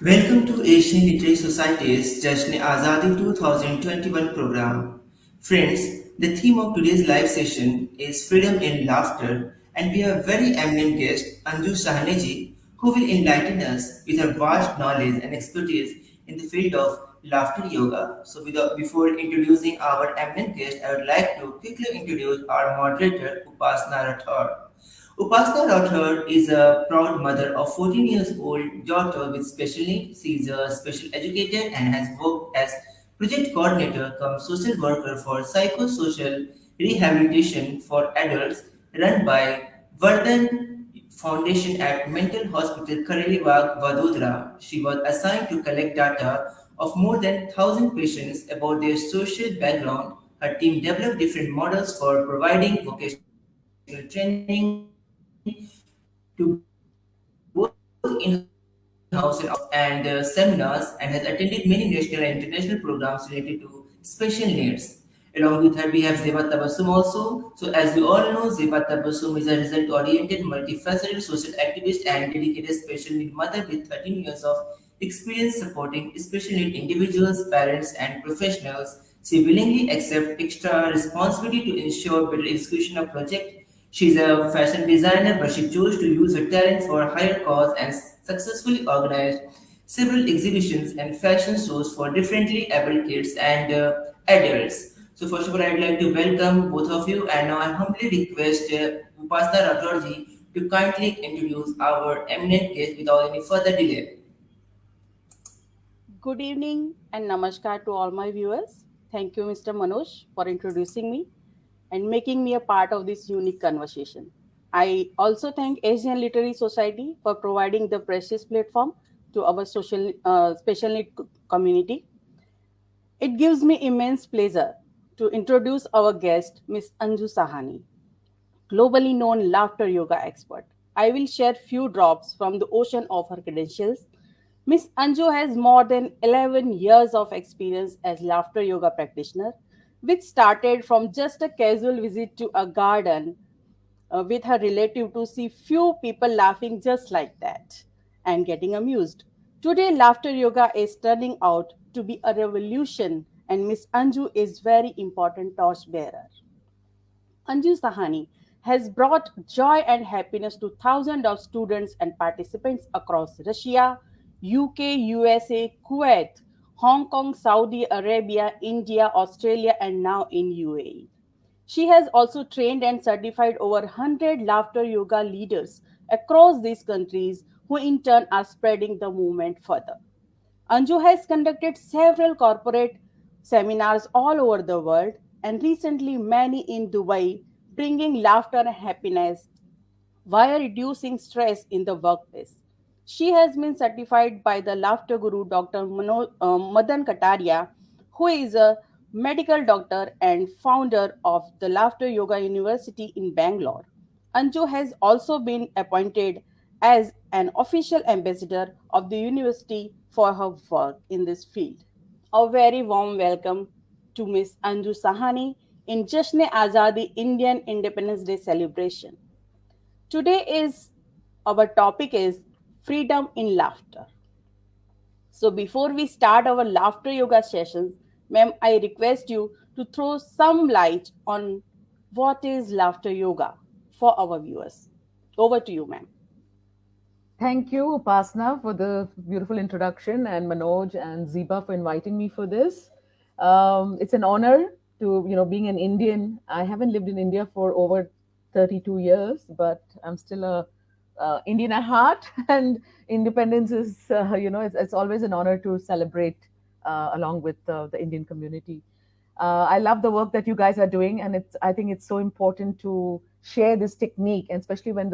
Welcome to Asian Literary Society's Jashn Azadi 2021 program. Friends, the theme of today's live session is Freedom in Laughter, and we have a very eminent guest, Anju Sahaneji, who will enlighten us with her vast knowledge and expertise in the field of laughter yoga. Before introducing our eminent guest, I would like to quickly introduce our moderator, Upasna Rathod. Upasana Rathod is a proud mother of 14 years old daughter with special needs. She is a special educator and has worked as project coordinator cum social worker for psychosocial rehabilitation for adults run by Vardhan Foundation at Mental Hospital Kareli Bagh, Vadodara. She was assigned to collect data of more than 1,000 patients about their social background. Her team developed different models for providing vocational training to both in-house and seminars and has attended many national and international programs related to special needs. Along with her, we have Zeba Tabassum also. So, as we all know, Zeba Tabassum is a result-oriented, multifaceted social activist and dedicated special need mother with 13 years of experience supporting special need individuals, parents, and professionals. She willingly accepts extra responsibility to ensure better execution of project. She is a fashion designer, but she chose to use her talent for a higher cause and successfully organized several exhibitions and fashion shows for differently able kids and adults. So first of all, I'd like to welcome both of you, and now I humbly request Upasna Rathorji to kindly introduce our eminent guest without any further delay. Good evening and namaskar to all my viewers. Thank you, Mr. Manoj, for introducing me and making me a part of this unique conversation. I also thank Asian Literary Society for providing the precious platform to our social special need community. It gives me immense pleasure to introduce our guest, Ms. Anju Sahani, globally known laughter yoga expert. I will share few drops from the ocean of her credentials. Miss Anju has more than 11 years of experience as laughter yoga practitioner, which started from just a casual visit to a garden with her relative to see few people laughing just like that and getting amused. Today, laughter yoga is turning out to be a revolution, and Miss Anju is very important torchbearer. Anju Sahani has brought joy and happiness to thousands of students and participants across Russia, UK, USA, Kuwait, Hong Kong, Saudi Arabia, India, Australia, and now in UAE. She has also trained and certified over 100 laughter yoga leaders across these countries who in turn are spreading the movement further. Anju has conducted several corporate seminars all over the world and recently many in Dubai, bringing laughter and happiness via reducing stress in the workplace. She has been certified by the laughter guru Dr. Madan Kataria, who is a medical doctor and founder of the Laughter Yoga University in Bangalore. Anju has also been appointed as an official ambassador of the university for her work in this field. A very warm welcome to Miss Anju Sahani in Jashne Azadi Indian Independence Day celebration. Today is our topic is freedom in laughter. So before we start our laughter yoga sessions, ma'am, I request you to throw some light on what is laughter yoga for our viewers. Over to you, ma'am. Thank you, Upasna, for the beautiful introduction, and Manoj and Ziba for inviting me for this. It's an honor to, being an Indian. I haven't lived in India for over 32 years, but I'm still a Indian at heart, and independence is, it's always an honor to celebrate along with the Indian community. I love the work that you guys are doing, and I think it's so important to share this technique, and especially when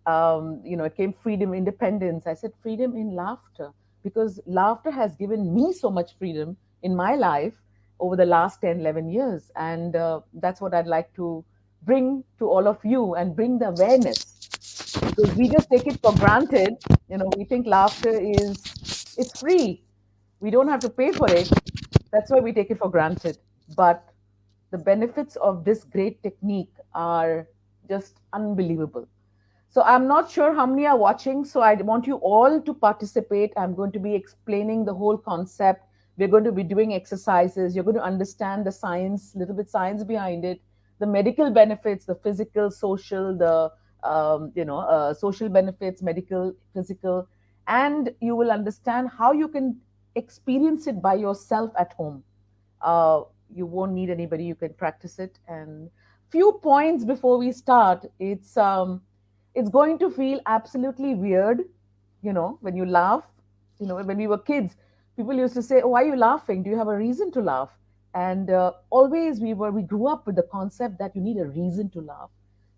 it came freedom, independence. I said freedom in laughter because laughter has given me so much freedom in my life over the last 10, 11 years. And that's what I'd like to bring to all of you and bring the awareness because we just take it for granted. We think laughter is it's free. We don't have to pay for it. That's why we take it for granted. But the benefits of this great technique are just unbelievable. So I'm not sure how many are watching. So I want you all to participate. I'm going to be explaining the whole concept. We're going to be doing exercises. You're going to understand the science, little bit science behind it, the medical benefits, the physical, social, the social benefits, medical, physical, and you will understand how you can experience it by yourself at home. uh, you won't need anybody, you can practice it. And few points before we start. It's going to feel absolutely weird, when you laugh. When we were kids, people used to say, oh, why are you laughing? Do you have a reason to laugh? And always we grew up with the concept that you need a reason to laugh.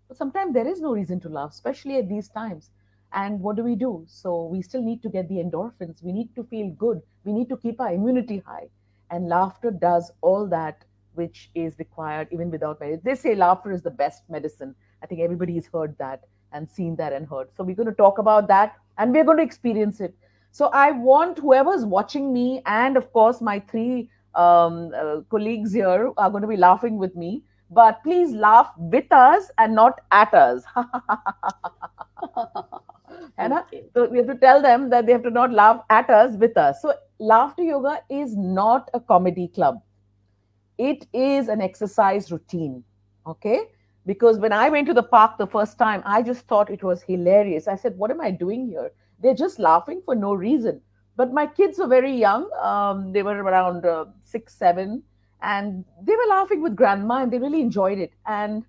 But sometimes there is no reason to laugh, especially at these times. And what do? So we still need to get the endorphins. We need to feel good. We need to keep our immunity high. And laughter does all that which is required even without medicine. They say laughter is the best medicine. I think everybody's heard that and seen that and heard. So we're going to talk about that and we're going to experience it. So I want whoever's watching me, and of course my three colleagues here are going to be laughing with me, but please laugh with us and not at us. है ना? Okay. So we have to tell them that they have to not laugh at us, with us. So laughter yoga is not a comedy club. It is an exercise routine. Okay? Because when I went to the park the first time, I just thought it was hilarious. I said, what am I doing here? They're just laughing for no reason. But my kids were very young. They were around 6, 7, and they were laughing with grandma and they really enjoyed it. And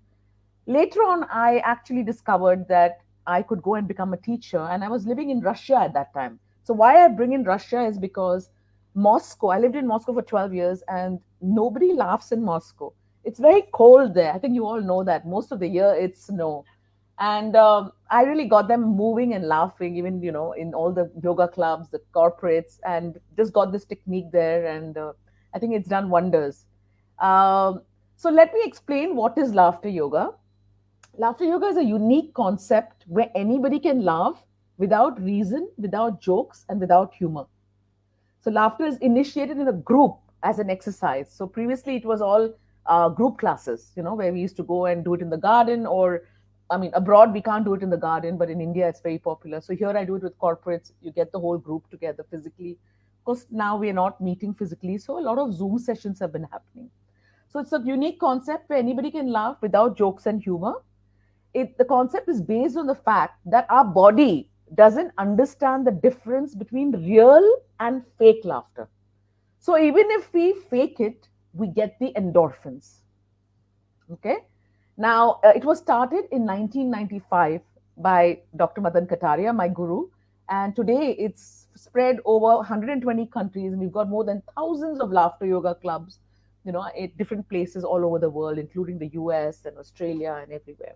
later on, I actually discovered that I could go and become a teacher. And I was living in Russia at that time. So, why I bring in Russia is because Moscow, I lived in Moscow for 12 years, and nobody laughs in Moscow. It's very cold there. I think you all know that. Most of the year, it's snow. And I really got them moving and laughing, even, in all the yoga clubs, the corporates, and just got this technique there. And I think it's done wonders. Um, so, let me explain what is laughter yoga. Laughter yoga is a unique concept where anybody can laugh without reason, without jokes, and without humor. So, laughter is initiated in a group as an exercise. So, previously it was all group classes, where we used to go and do it in the garden, or, I mean, abroad we can't do it in the garden, but in India it's very popular. So, here I do it with corporates. You get the whole group together physically. Of course, now we are not meeting physically. So, a lot of Zoom sessions have been happening. So, it's a unique concept where anybody can laugh without jokes and humor. The concept is based on the fact that our body doesn't understand the difference between real and fake laughter. So even if we fake it, we get the endorphins. Okay. Now, it was started in 1995 by Dr. Madan Kataria, my guru. And today it's spread over 120 countries. And we've got more than thousands of laughter yoga clubs, at different places all over the world, including the US and Australia and everywhere.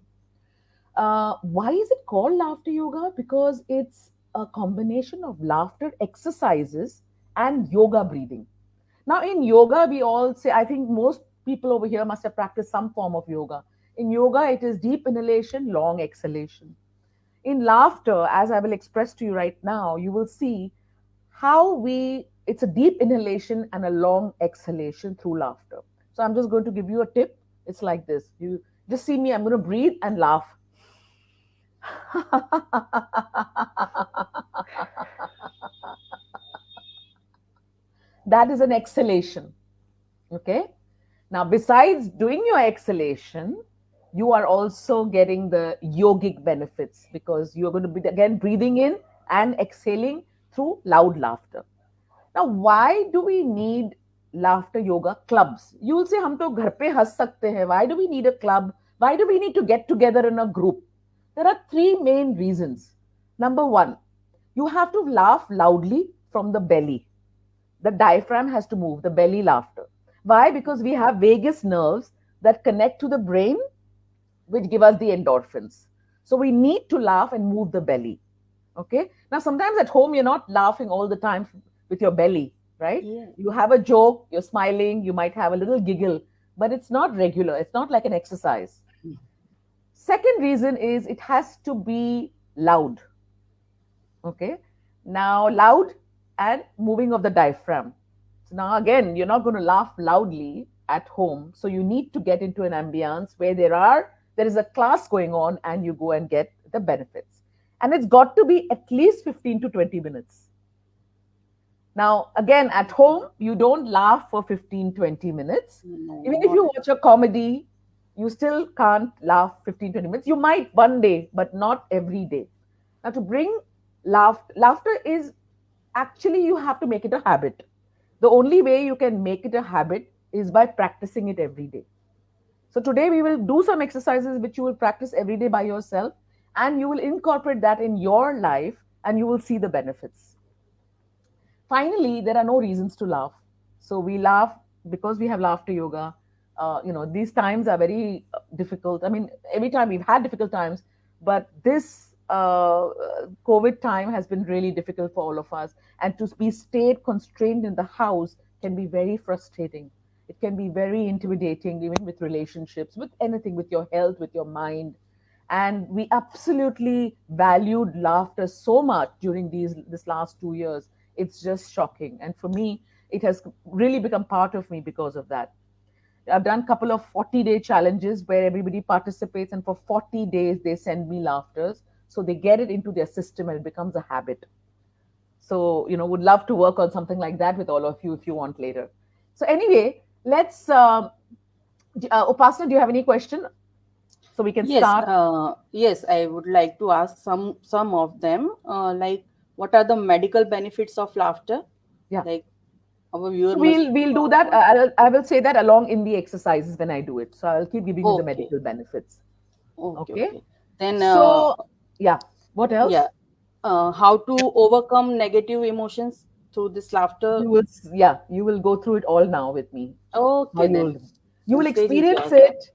Why is it called laughter yoga? Because it's a combination of laughter exercises and yoga breathing. Now, in yoga, we all say, I think most people over here must have practiced some form of yoga. In yoga, it is deep inhalation, long exhalation. In laughter, as I will express to you right now, you will see it's a deep inhalation and a long exhalation through laughter. So I'm just going to give you a tip. It's like this. You just see me, I'm going to breathe and laugh. That is an exhalation. Okay. Now, besides doing your exhalation, you are also getting the yogic benefits because you're going to be again breathing in and exhaling through loud laughter. Now, why do we need laughter yoga clubs? You will say, हम तो घर पे हंस सकते हैं. Why do we need a club? Why do we need to get together in a group? There are three main reasons. Number one, you have to laugh loudly from the belly. The diaphragm has to move, the belly laughter. Why? Because we have vagus nerves that connect to the brain, which give us the endorphins. So we need to laugh and move the belly. Okay. Now, sometimes at home, you're not laughing all the time with your belly, right? Yeah. You have a joke, you're smiling, you might have a little giggle, but it's not regular. It's not like an exercise. Second reason is it has to be loud. Okay. Now, loud and moving of the diaphragm. So now, again, you're not going to laugh loudly at home. So you need to get into an ambience where there is a class going on and you go and get the benefits. And it's got to be at least 15 to 20 minutes. Now, again, at home, you don't laugh for 15, 20 minutes. No, Even if not you watch a comedy, you still can't laugh 15, 20 minutes. You might one day, but not every day. Now, to bring laughter is actually, you have to make it a habit. The only way you can make it a habit is by practicing it every day. So, today we will do some exercises which you will practice every day by yourself, and you will incorporate that in your life, and you will see the benefits. Finally, there are no reasons to laugh. So we laugh because we have laughter yoga. These times are very difficult. I mean, every time we've had difficult times, but this COVID time has been really difficult for all of us. And to be stayed constrained in the house can be very frustrating. It can be very intimidating, even with relationships, with anything, with your health, with your mind. And we absolutely valued laughter so much during this last 2 years. It's just shocking, and for me it has really become part of me because of that. I've done a couple of 40-day challenges where everybody participates, and for 40 days they send me laughters, so they get it into their system and it becomes a habit. So would love to work on something like that with all of you if you want later. So anyway, let's Upasana, do you have any question so we can Yes, start? yes, I would like to ask some of them. Like, what are the medical benefits of laughter? Yeah. Like, our viewer So must we'll do that. want. I will say that along in the exercises when I do it. So I'll keep giving you the Okay, medical benefits. okay, Okay. okay. Then, So yeah. What yeah, else? how to overcome negative emotions through this laughter? You will go through it all now with me. How Okay, you will then. you Then will stage is experience yours. it,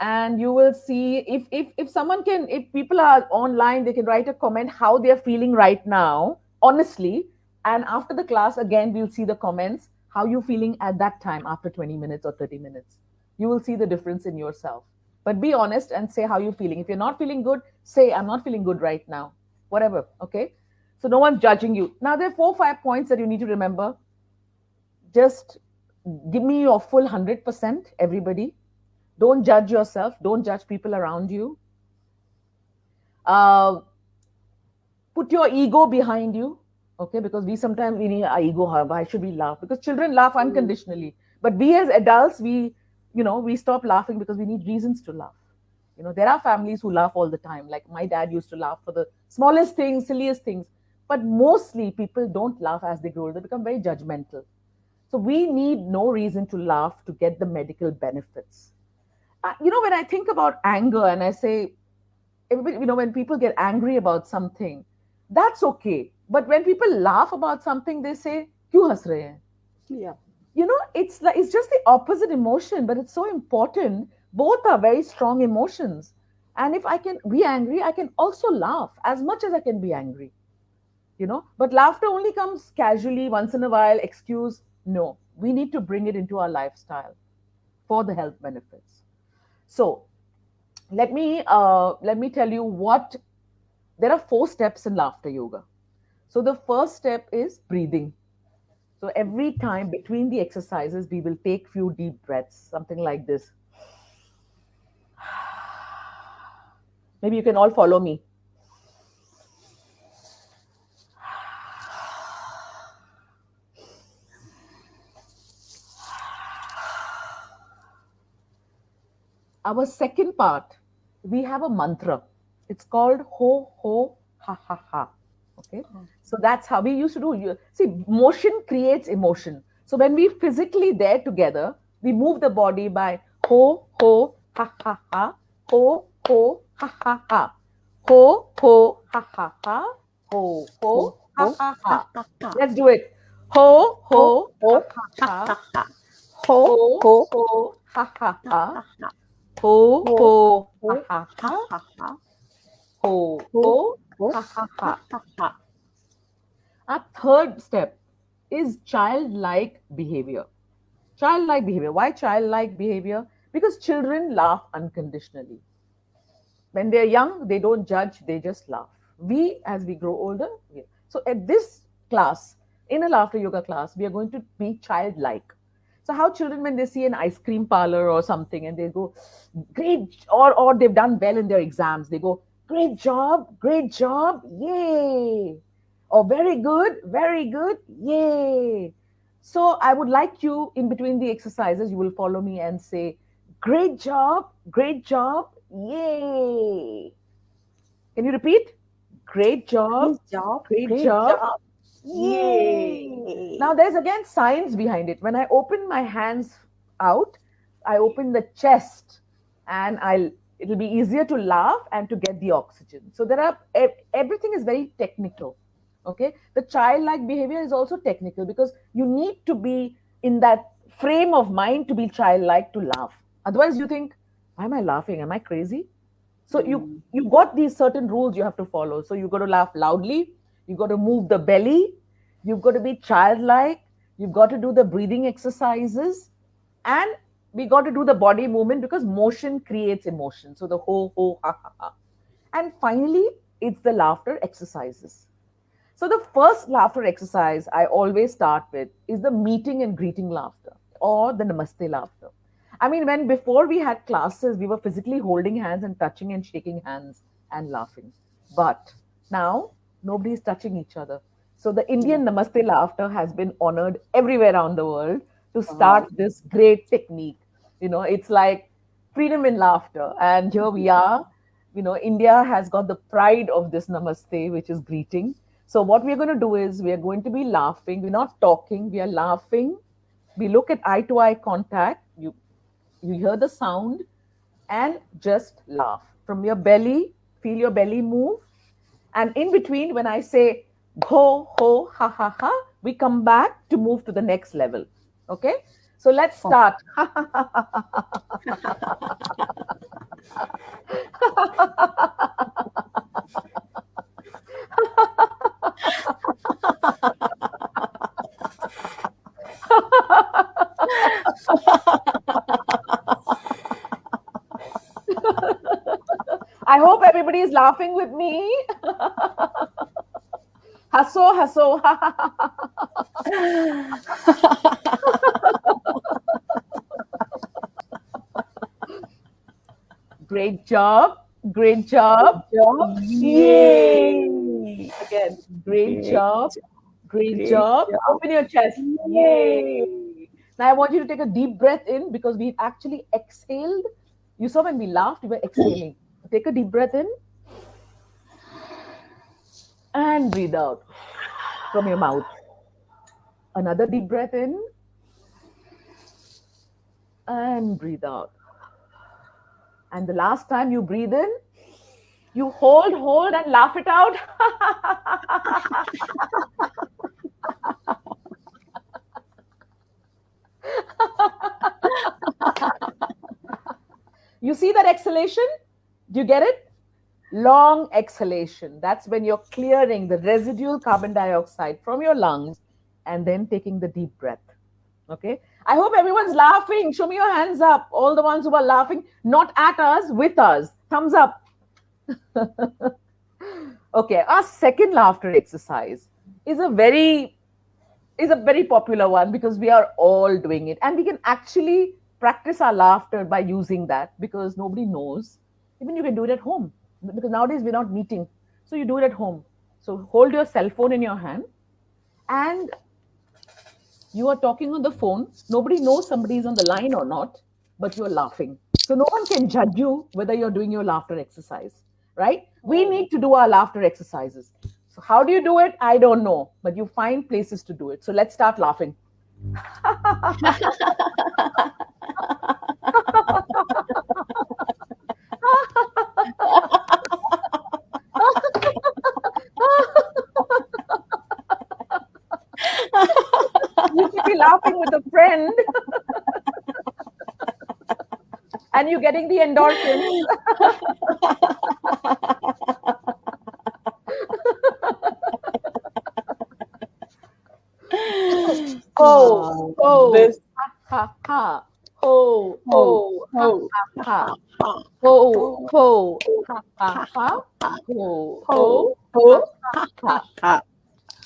and you will see if someone can, if people are online, they can write a comment how they are feeling right now, honestly. And after the class, again, we'll see the comments how you feeling at that time after 20 minutes or 30 minutes. You will see the difference in yourself. But be honest and say how you're feeling. If you're not feeling good, say I'm not feeling good right now. Whatever. Okay. So no one's judging you. Now there are 4 5 points that you need to remember. Just give me your full 100%, everybody. Don't judge yourself. Don't judge people around you. uh, Put your ego behind you. Okay, because we sometimes we need our ego. Why should we laugh? Because children laugh Mm, unconditionally, but we as adults, we stop laughing because we need reasons to laugh. There are families who laugh all the time. Like my dad used to laugh for the smallest things, silliest things. But mostly people don't laugh as they grow. They become very judgmental. So we need no reason to laugh to get the medical benefits. When I think about anger and I say, everybody, when people get angry about something, that's okay. But when people laugh about something, they say, "Kyun has rahe hain?" yeah. It's just the opposite emotion, but it's so important. Both are very strong emotions. And if I can be angry, I can also laugh as much as I can be angry. But laughter only comes casually once in a while, excuse. No, we need to bring it into our lifestyle for the health benefits. So let me tell you what. There are 4 steps in laughter yoga. So the first step is breathing. So every time between the exercises, we will take few deep breaths, something like this. Maybe you can all follow me. Our second part, we have a mantra. It's called ho ho ha ha ha. Okay, so that's how we used to do. See, motion creates emotion. So when we physically there together, we move the body by ho ho ha ha ha, ho ho ha ha ha, ho ho ha ha ha, ho ho Oh, ha oh, ha ha, ha. ha, ha. Let's do it. Ho Oh, ho ha oh, ha ha, ha, ha, ha. Oh, ho oh, ho ha ha ha, ha, ha, ha. ho Oh, ho ha oh, ha ha, ha, ha, ha. ho Oh, ho oh, ha ha ha, ha. ha, ha. Our third step is childlike behavior. Childlike behavior. Why childlike behavior? Because children laugh unconditionally. When they're young, they don't judge, they just laugh. We, as we grow older, so at this class, in a laughter yoga class, we are going to be childlike. So how children, when they see an ice cream parlor or something and they go, great, or they've done well in their exams, they go, great job, yay. Or very good, yay. So I would like you, in between the exercises, you will follow me and say, great job, yay. Can you repeat? Great job, Great job. great Great job, job. yay. Yay. Now there's again science behind it. When I open my hands out, I open the chest, and it'll be easier to laugh and to get the oxygen. So everything is very technical. Okay. The childlike behavior is also technical because you need to be in that frame of mind to be childlike to laugh. Otherwise you think, why am I laughing? Am I crazy? So Hmm. you got these certain rules you have to follow. So you got to laugh loudly, you got to move the belly, you've got to be childlike, you've got to do the breathing exercises, and we got to do the body movement because motion creates emotion. So the ho ha ha ha. And finally, it's the laughter exercises. So the first laughter exercise I always start with is the meeting and greeting laughter or the namaste laughter. I mean, when before we had classes, we were physically holding hands and touching and shaking hands and laughing. But now nobody is touching each other. So the Yeah. Indian namaste laughter has been honored everywhere around the world to start Wow. this great technique. It's like freedom in laughter. And here we are. India has got the pride of this namaste, which is greeting. So what we're going to do is we're going to be laughing. We're not talking, we are laughing. We look at eye to eye contact. You hear the sound and just laugh. From your belly, feel your belly move. And in between, when I say ho, ho, ha, ha, ha, we come back to move to the next level. Okay? So let's Oh. start. I hope everybody is laughing with me. Hasso, hasso. Great job. Great Great job. job. Yay. Yay. Again, great Great job. job. Great Great job. job. Open your chest. Yay. Yay. Now I want you to take a deep breath in because we've actually exhaled. You saw when we laughed, we were exhaling. Take a deep breath in and breathe out from your mouth. Another deep breath in and breathe out. And the last time you breathe in, you hold, and laugh it out. You see that exhalation? Do you get it? Long exhalation. That's when you're clearing the residual carbon dioxide from your lungs and then taking the deep breath. Okay. I hope everyone's laughing. Show me your hands up. All the ones who are laughing, not at us, with us. Thumbs up. Okay. Our second laughter exercise is a very popular one because we are all doing it, and we can actually practice our laughter by using that because nobody knows. Even you can do it at home because nowadays we're not meeting, so you do it at home. So hold your cell phone in your hand and you are talking on the phone. Nobody knows somebody is on the line or not, but you're laughing. So no one can judge you whether you're doing your laughter exercise, right? We Oh. need to do our laughter exercises. So how do you do it? I don't know, but you find places to do it. So let's start laughing. You could be laughing with a friend and you're getting the endorphins. Ho, Wow. ho, This. ha, ha, ha. Ho, Oh. ho, ha, Oh. ha, ha. Ha, ha. Ho, Oh. ho, Oh. ha, ha, Ha, ha. ha, ha. Ho, Oh. ho, ha, Oh. ha, Ha, ha. ha, ha.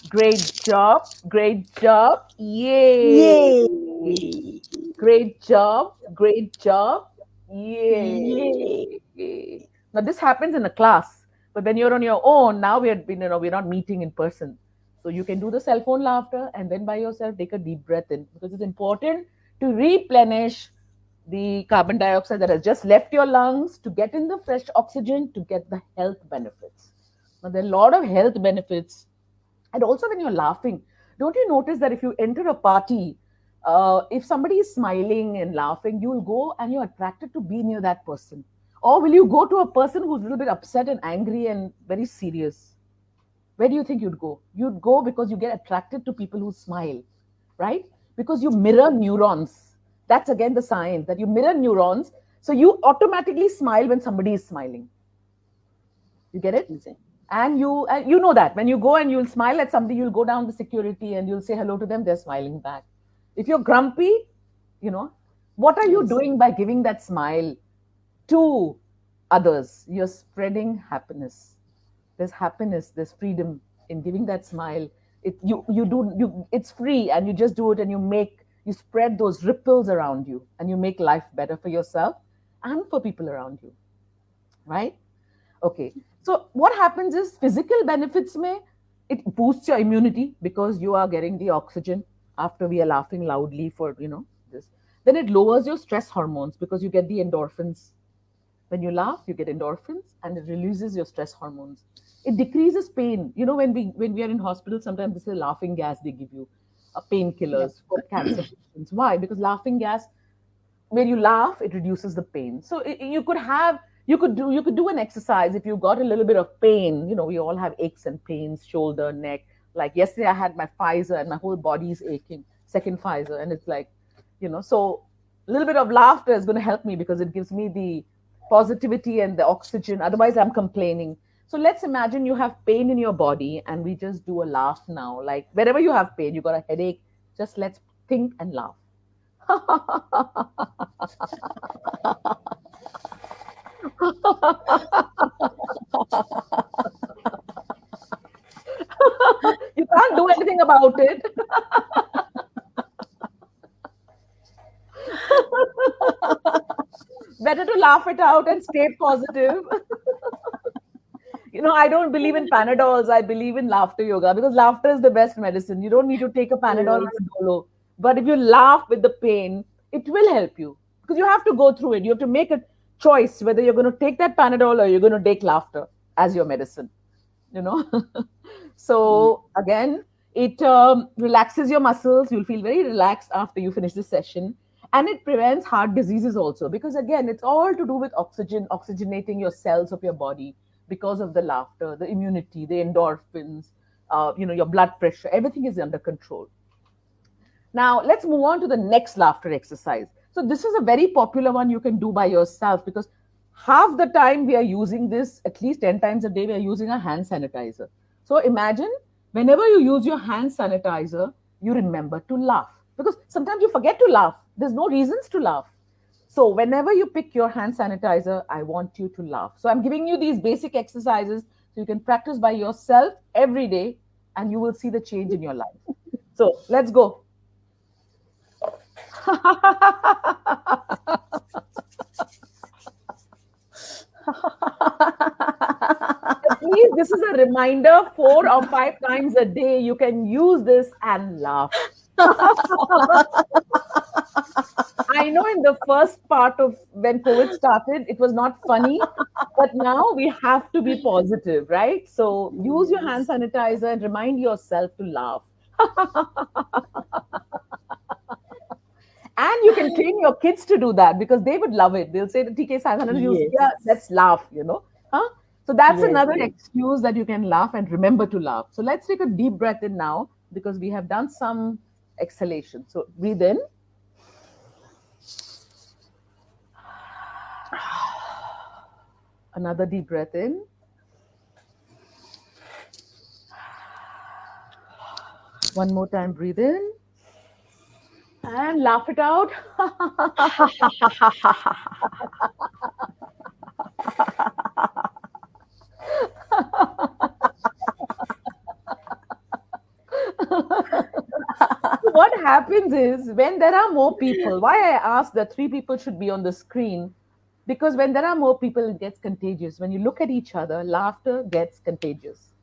Great job. Great job. Yay. Yay. Great job. Great job. Yay. Yay. Now, this happens in a class. But when you're on your own, now we're not meeting in person. So you can do the cell phone laughter and then by yourself take a deep breath in, because it's important to replenish the carbon dioxide that has just left your lungs to get in the fresh oxygen to get the health benefits. Now, there are a lot of health benefits. And also, when you're laughing, don't you notice that if you enter a party, if somebody is smiling and laughing, you'll go and you're attracted to be near that person? Or will you go to a person who's a little bit upset and angry and very serious? Where do you think you'd go? You'd go because you get attracted to people who smile, right? Because you mirror neurons. That's again the science that you mirror neurons. So you automatically smile when somebody is smiling. You get it? And you know that when you go and you'll smile at somebody, you'll go down the security and you'll say hello to them, they're smiling back. If you're grumpy, you know, what are you Yes. doing by giving that smile to others? You're spreading happiness. There's happiness, there's freedom in giving that smile. It's free, and you just do it, and you spread those ripples around you, and you make life better for yourself and for people around you, right? Okay. So what happens is physical benefits may, it boosts your immunity because you are getting the oxygen after we are laughing loudly for this. Then it lowers your stress hormones because you get the endorphins. When you laugh, you get endorphins and it releases your stress hormones. It decreases pain. When we are in hospital, sometimes this is a laughing gas they give you, Yep. painkillers for cancer patients. Why? Because laughing gas, when you laugh, it reduces the pain. So you could do an exercise if you got a little bit of pain. We all have aches and pains, shoulder, neck. Like yesterday I had my Pfizer and my whole body is aching, second Pfizer, and it's like, so a little bit of laughter is going to help me because it gives me the positivity and the oxygen. Otherwise I'm complaining. So let's imagine you have pain in your body and we just do a laugh now. Like wherever you have pain, you got a headache, just let's think and laugh. You can't do anything about it. Better to laugh it out and stay positive. I don't believe in Panadols. I believe in laughter yoga because laughter is the best medicine. You don't need to take a Panadol or Yes. a Dolo. But if you laugh with the pain, it will help you because you have to go through it. You have to make a choice whether you're going to take that Panadol or you're going to take laughter as your medicine. you know Ye- so again, it relaxes your muscles. You'll feel very relaxed after you finish the session, and it prevents heart diseases also, because again, it's all to do with oxygenating your cells of your body because of the laughter, the immunity, the endorphins, your blood pressure, everything is under control. Now, let's move on to the next laughter exercise. So, this is a very popular one you can do by yourself because half the time we are using this, at least 10 times a day, we are using a hand sanitizer. So, imagine whenever you use your hand sanitizer, you remember to laugh because sometimes you forget to laugh. There's no reasons to laugh. So, whenever you pick your hand sanitizer, I want you to laugh. So, I'm giving you these basic exercises so you can practice by yourself every day and you will see the change in your life. So, let's go. At least this is a reminder, 4 or 5 times a day you can use this and laugh. I know in the first part of when COVID started, it was not funny, but now we have to be positive, right? So use your hand Yes. sanitizer and remind yourself to laugh. And you can train your kids to do that because they would love it. They'll say, TK Sanhana, use, yeah, Yes. let's laugh. Huh? So that's Yes. another Yes. excuse that you can laugh and remember to laugh. So let's take a deep breath in now because we have done some exhalation. So breathe in, another deep breath in, one more time, breathe in, and laugh it out. What happens is when there are more people, why I asked that 3 people should be on the screen, Because when there are more people, it gets contagious. When you look at each other, laughter gets contagious.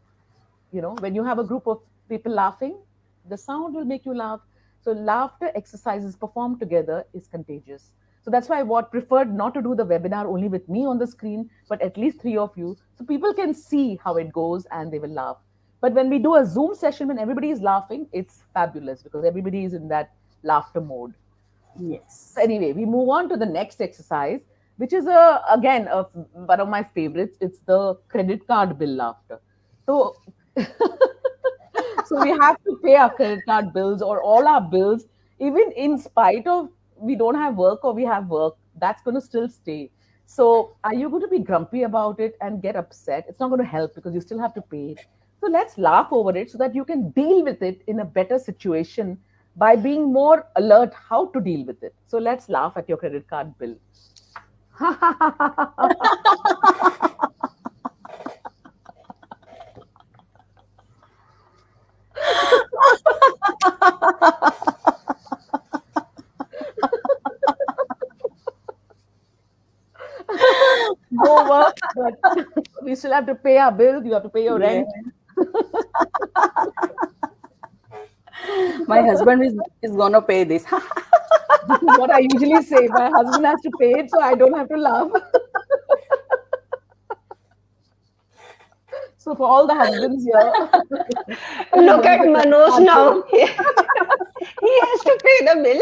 When you have a group of people laughing, the sound will make you laugh. So laughter exercises performed together is contagious. So that's why I what preferred not to do the webinar only with me on the screen, but at least three of you, so people can see how it goes and they will laugh. But when we do a Zoom session, when everybody is laughing, it's fabulous because everybody is in that laughter mode. Yes. So anyway, we move on to the next exercise, which is one of my favorites. It's the credit card bill laughter. So so we have to pay our credit card bills or all our bills, even in spite of we don't have work or we have work, that's going to still stay. So are you going to be grumpy about it and get upset? It's not going to help because you still have to pay it. So let's laugh over it so that you can deal with it in a better situation by being more alert how to deal with it. So let's laugh at your credit card bill. No work, but we still have to pay our bills. You have to pay your Yeah. rent. My husband is gonna pay this. This is what I usually say. My husband has to pay it, so I don't have to laugh. So for all the husbands here, Look at Manoj now. He has to pay the bill.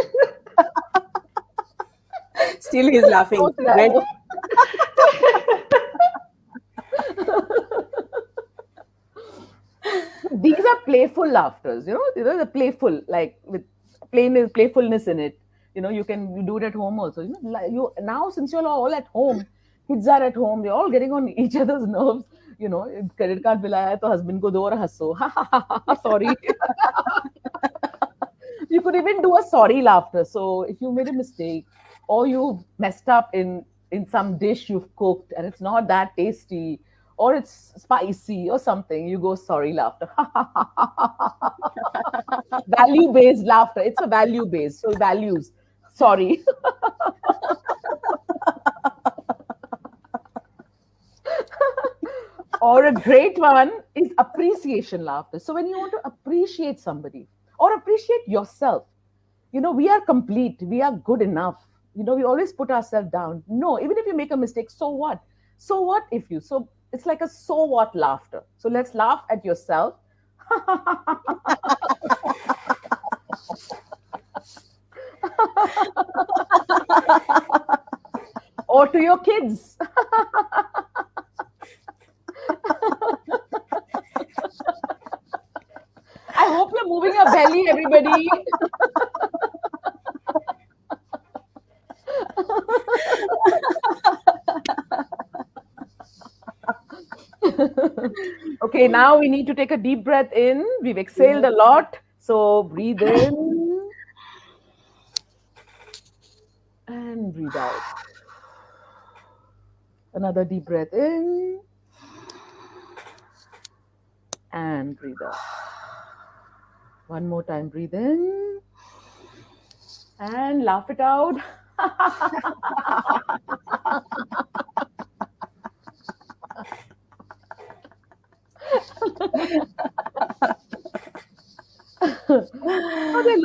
Still he's laughing. So sad. Rent. These are playful laughters, the playful, like with playfulness in it. You can do it at home also. You now, since you're all at home, kids are at home, they're all getting on each other's nerves. Credit card bill aaya to husband ko do aur hasso. Sorry. You could even do a sorry laughter. So if you made a mistake or you messed up in some dish you've cooked and it's not that tasty or it's spicy or something, you go sorry laughter. Value based laughter. It's a value based. So values. Sorry. Or a great one is appreciation laughter. So when you want to appreciate somebody or appreciate yourself, we are complete, we are good enough. We always put ourselves down. No, even if you make a mistake, so what? So what if you? So it's like a so what laughter. So let's laugh at yourself. Or to your kids. I hope you're moving your belly, everybody. Okay, now we need to take a deep breath in. We've exhaled a lot. So breathe in and breathe out. Another deep breath in and breathe out. One more time, breathe in and laugh it out. There are a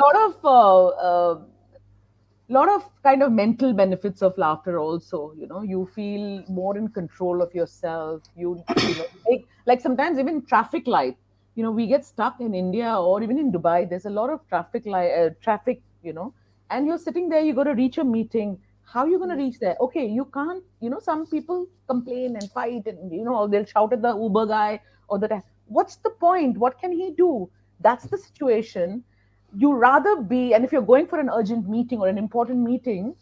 lot of kind of mental benefits of laughter also. You feel more in control of yourself. Like sometimes even traffic light. We get stuck in India or even in Dubai. There's a lot of traffic. And you're sitting there. You got to reach a meeting. How are you going to reach there? Okay, you can't. Some people complain and fight, and they'll shout at the Uber guy or the. What's the point? What can he do? That's the situation. You rather be, and if you're going for an urgent meeting or an important meeting,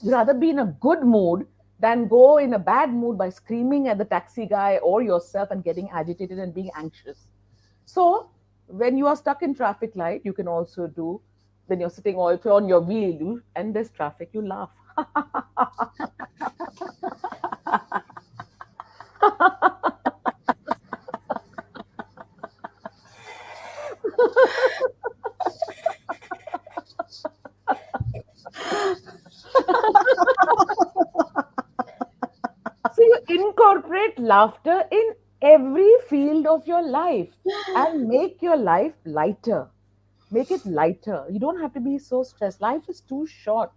you rather be in a good mood than go in a bad mood by screaming at the taxi guy or yourself and getting agitated and being anxious. So when you are stuck in traffic light, you can also do, when you're sitting or if you're on your wheel and there's traffic, you laugh. laughter in every field of your life and make your life lighter. Make it lighter. You don't have to be so stressed. Life is too short.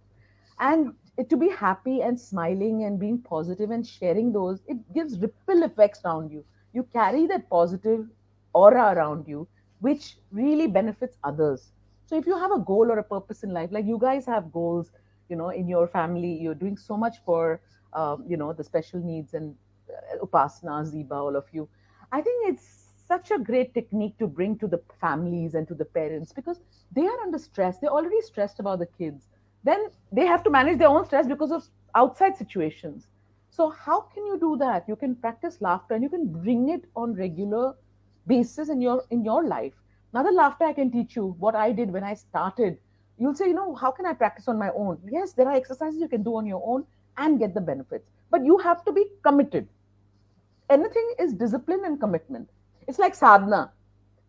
And to be happy and smiling and being positive and sharing those, it gives ripple effects around you. You carry that positive aura around you, which really benefits others. So if you have a goal or a purpose in life, like you guys have goals, in your family, you're doing so much for, the special needs and Upasana, Ziba, all of you. I think it's such a great technique to bring to the families and to the parents because they are under stress. They're already stressed about the kids. Then they have to manage their own stress because of outside situations. So how can you do that? You can practice laughter and you can bring it on regular basis in your life. Another laughter I can teach you what I did when I started. You'll say, how can I practice on my own? Yes, there are exercises you can do on your own and get the benefits. But you have to be committed. Anything is discipline and commitment. It's like sadhana.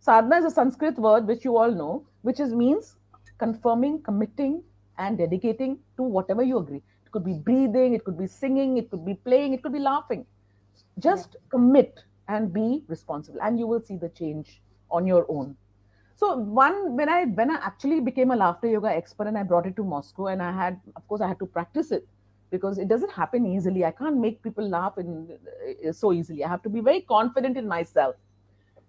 Sadhana is a Sanskrit word which you all know, which means confirming, committing, and dedicating to whatever you agree. It could be breathing, it could be singing, it could be playing, it could be laughing. Just commit and be responsible, and you will see the change on your own. So when I actually became a laughter yoga expert and I brought it to Moscow, and I had to practice it because it doesn't happen easily. I can't make people laugh so easily. I have to be very confident in myself.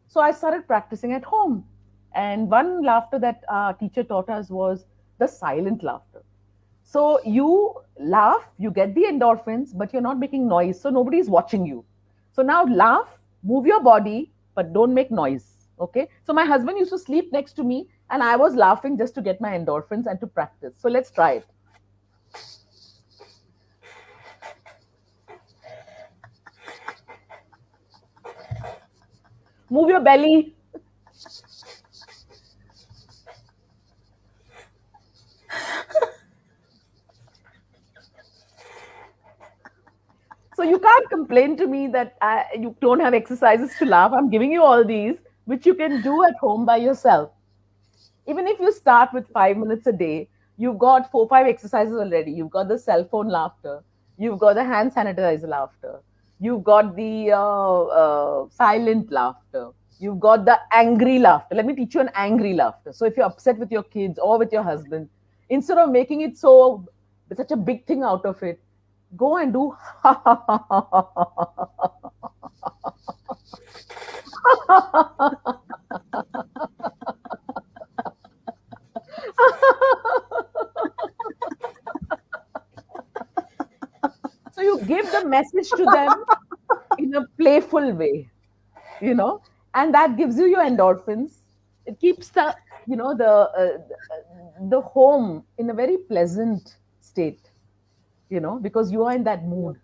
So I started practicing at home. And one laughter that our teacher taught us was the silent laughter. So you laugh, you get the endorphins, but you're not making noise. So nobody's watching you. So now laugh, move your body, but don't make noise. Okay. So my husband used to sleep next to me and I was laughing just to get my endorphins and to practice. So let's try it. Move your belly. So you can't complain to me that you don't have exercises to laugh. I'm giving you all these, which you can do at home by yourself. Even if you start with 5 minutes a day, you've got 4, 5 exercises already. You've got the cell phone laughter. You've got the hand sanitizer laughter. You've got the silent laughter. You've got the angry laughter. Let me teach you an angry laughter. So if you're upset with your kids or with your husband, instead of making it such a big thing out of it, go and do so you give the message to them in a playful way, and that gives you your endorphins. It keeps the home in a very pleasant state, because you are in that mood.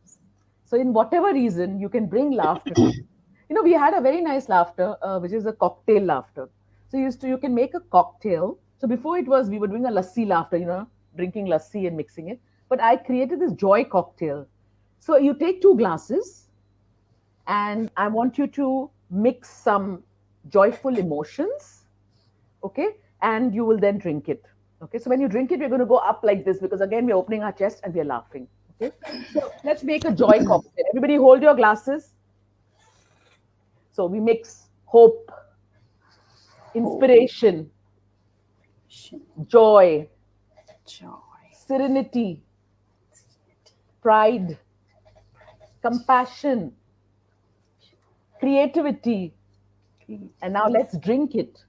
So in whatever reason, you can bring laughter. We had a very nice laughter, which is a cocktail laughter. So you can make a cocktail. So before we were doing a lassi laughter, drinking lassi and mixing it. But I created this joy cocktail. So you take 2 glasses and I want you to mix some joyful emotions. Okay. And you will then drink it. Okay. So when you drink it, we're going to go up like this because again, we're opening our chest and we're laughing. Okay. So let's make a joy cocktail. Everybody hold your glasses. So we mix hope, inspiration, joy, serenity, pride, compassion, creativity. And now let's drink it.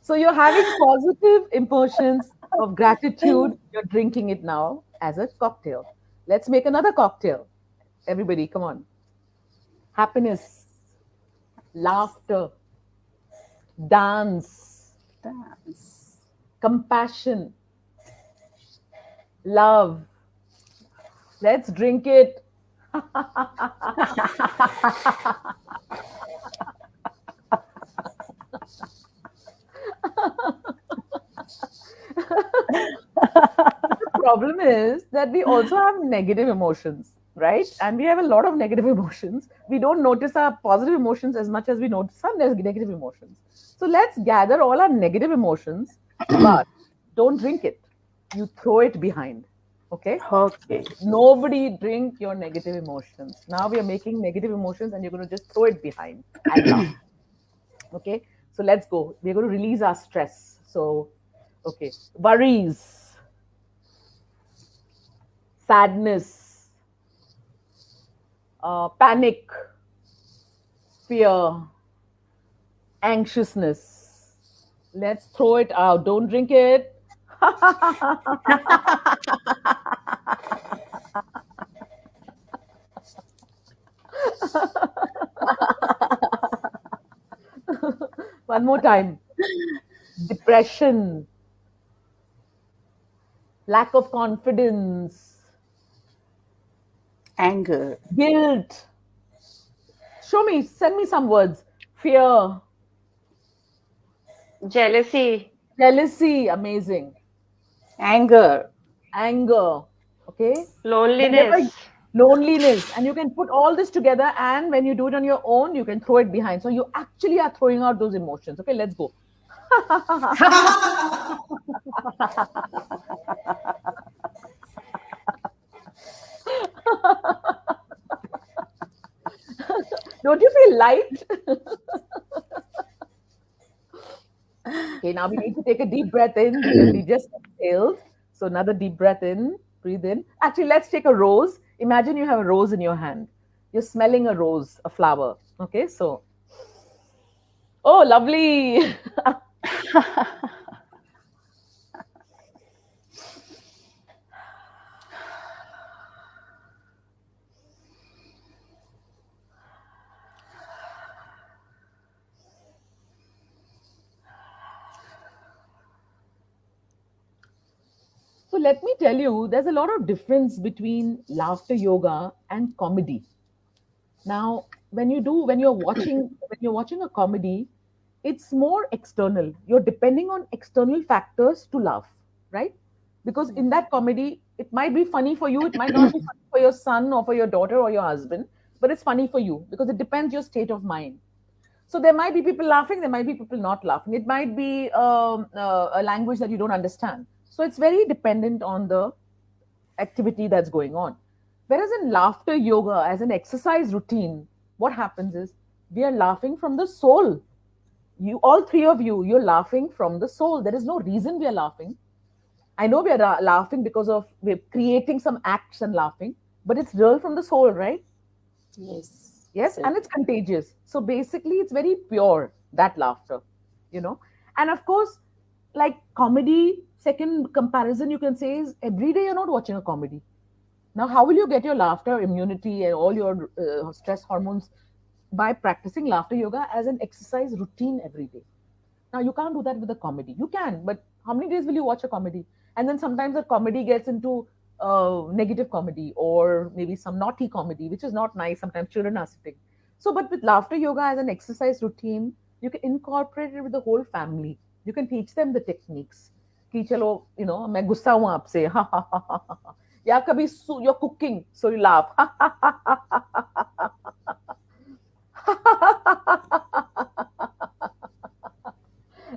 So you're having positive emotions of gratitude. You're drinking it now as a cocktail. Let's make another cocktail. Everybody, come on. Happiness, laughter, dance, compassion, love. Let's drink it. The problem is that we also have negative emotions. right? And we have a lot of negative emotions. We don't notice our positive emotions as much as we notice our negative emotions. So let's gather all our negative emotions, but don't drink it. You throw it behind. Okay? Okay. Nobody drink your negative emotions. Now we are making negative emotions and you're going to just throw it behind and laugh. Okay? So let's go. We're going to release our stress. So, okay. Worries, sadness, panic, fear, anxiousness. Let's throw it out. Don't drink it. One more time. Depression, lack of confidence, Anger, guilt. Show me, send me some words. Fear, Jealousy, jealousy, amazing. anger, Anger, okay? Whenever loneliness. loneliness, and you can put all this together, and when you do it on your own, you can throw it behind. So you actually are throwing out those emotions. Okay, let's go. Don't you feel light? Okay, now we need to take a deep breath in because we just exhaled. So another deep breath in, breathe in. Actually, let's take a rose. Imagine you have a rose in your hand. You're smelling a rose, a flower. Okay, so, oh, lovely. So let me tell you, there's a lot of difference between laughter yoga and comedy. Now, when you're watching a comedy, it's more external. You're depending on external factors to laugh, right? Because in that comedy, it might be funny for you, it might not be funny for your son or for your daughter or your husband, but it's funny for you because it depends your state of mind. So there might be people laughing, there might be people not laughing. It might be a language that you don't understand. So it's very dependent on the activity that's going on. Whereas in laughter yoga, as an exercise routine, what happens is we are laughing from the soul. You, all three of you, you're laughing from the soul. There is no reason we are laughing. I know we are laughing because of we're creating some acts and laughing, but it's real from the soul, right? yes, Yes, and it's contagious. So basically, it's very pure, that laughter, you know. And of course, like comedy, second comparison you can say is every day you're not watching a comedy. Now, how will you get your laughter immunity and all your stress hormones? By practicing laughter yoga as an exercise routine every day. Now, you can't do that with a comedy. You can, but how many days will you watch a comedy? And then sometimes a comedy gets into negative comedy or maybe some naughty comedy, which is not nice. Sometimes children are sitting. So, but with laughter yoga as an exercise routine, you can incorporate it with the whole family. You can teach them the techniques. कि चलो, you know, मैं गुस्सा हूँ आपसे, हा हा हा हा हा, या कभी you're cooking, so you laugh,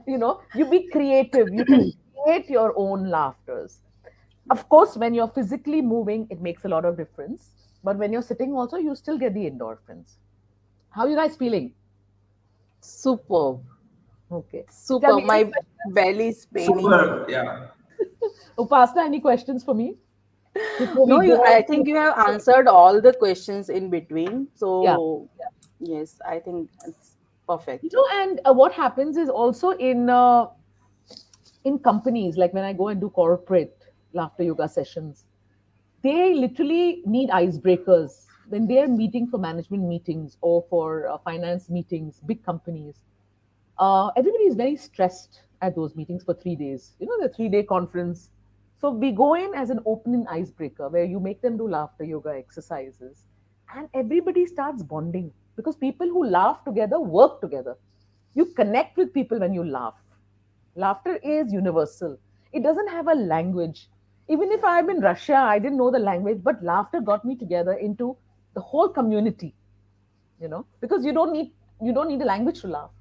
you know, you be creative, you can create your own laughters. Of course, when you're physically moving, it makes a lot of difference, but when you're sitting also, you still get the endorphins. How are you guys feeling? superb, Okay, tell superb. me any My questions. belly is paining. Super, yeah. Upasna, any questions for me before we No, you. go I to think you have answered all the questions in between. yeah. So yes, I think it's You perfect. know, and what happens is also in companies, like when I go and do corporate laughter yoga sessions, they literally need icebreakers when they are meeting for management meetings or for finance meetings, big companies. Everybody is very stressed at those meetings for 3 days. You know, the 3 day conference. So we go in as an opening icebreaker where you make them do laughter yoga exercises, and everybody starts bonding because people who laugh together work together. You connect with people when you laugh. Laughter is universal. It doesn't have a language. Even if I'm in Russia, I didn't know the language, but laughter got me together into the whole community, because you don't need a language to laugh.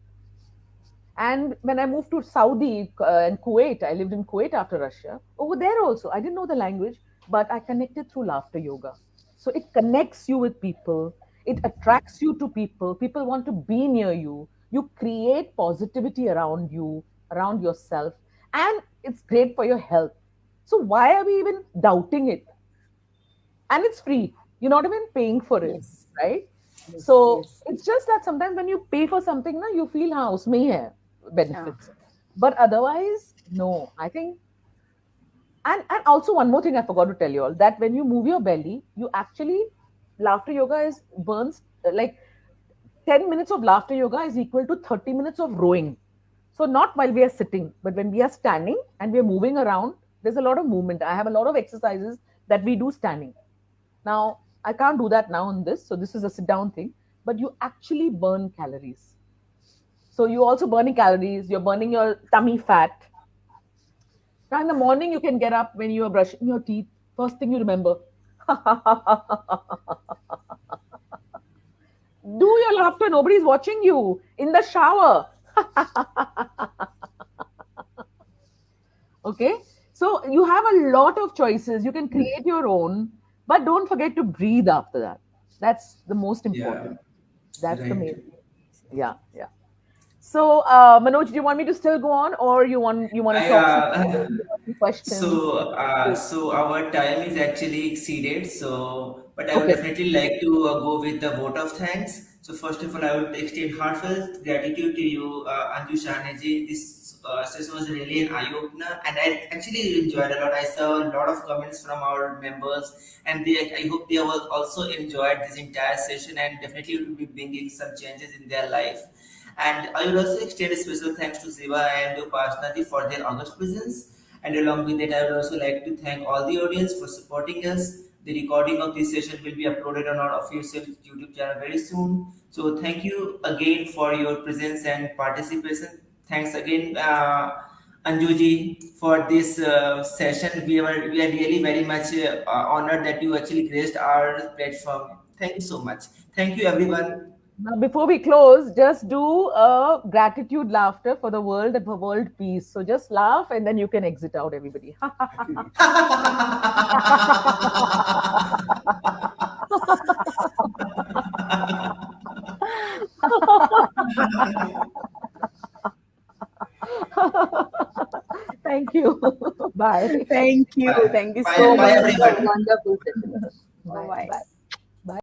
And when I moved to Saudi and Kuwait, I lived in Kuwait after Russia. Over there also, I didn't know the language, but I connected through laughter yoga. So it connects you with people, it attracts you to people. People want to be near you. You create positivity around you, around yourself, and it's great for your health. So why are we even doubting it? And it's free. You're not even paying for it, Yes. right? Yes. So Yes. it's just that sometimes when you pay for something, na, you feel हाँ उसमें ही है Yeah. benefits, but otherwise no. I think, and also one more thing I forgot to tell you all, that when you move your belly, you actually, laughter yoga is burns like 10 minutes of laughter yoga is equal to 30 minutes of rowing. So not while we are sitting, but when we are standing and we are moving around, there's a lot of movement. I have a lot of exercises that we do standing. Now, I can't do that now on this. So this is a sit down thing, but you actually burn calories. So you're also burning calories, you're burning your tummy fat. Now in the morning, you can get up when you are brushing your teeth. First thing you remember, do your laughter. Nobody's watching you in the shower. Okay. So you have a lot of choices. You can create your own, but don't forget to breathe after that. That's the most Yeah, important. That's the right. main. Yeah, yeah. So, Manoj, do you want me to still go on, or you want to I talk some questions? so our time is actually exceeded. So, but I would Okay. definitely like to go with the vote of thanks. So, first of all, I would extend heartfelt gratitude to you, Anju Shahnaji. This session was really an eye opener, and I actually enjoyed a lot. I saw a lot of comments from our members, and I hope they have also enjoyed this entire session, and definitely it will be bringing some changes in their life. And I will also extend a special thanks to Ziva and Upasna for their august presence. And along with that, I would also like to thank all the audience for supporting us. The recording of this session will be uploaded on our official YouTube channel very soon. So thank you again for your presence and participation. Thanks again, Anjuji, for this session. We are really very much honored that you actually graced our platform. Thank you so much. Thank you, everyone. Now, before we close, just do a gratitude laughter for the world and for world peace. So just laugh, and then you can exit out, everybody. Thank you. Bye. Thank you. Bye. Thank you Bye, so bye much. It was everyone. wonderful.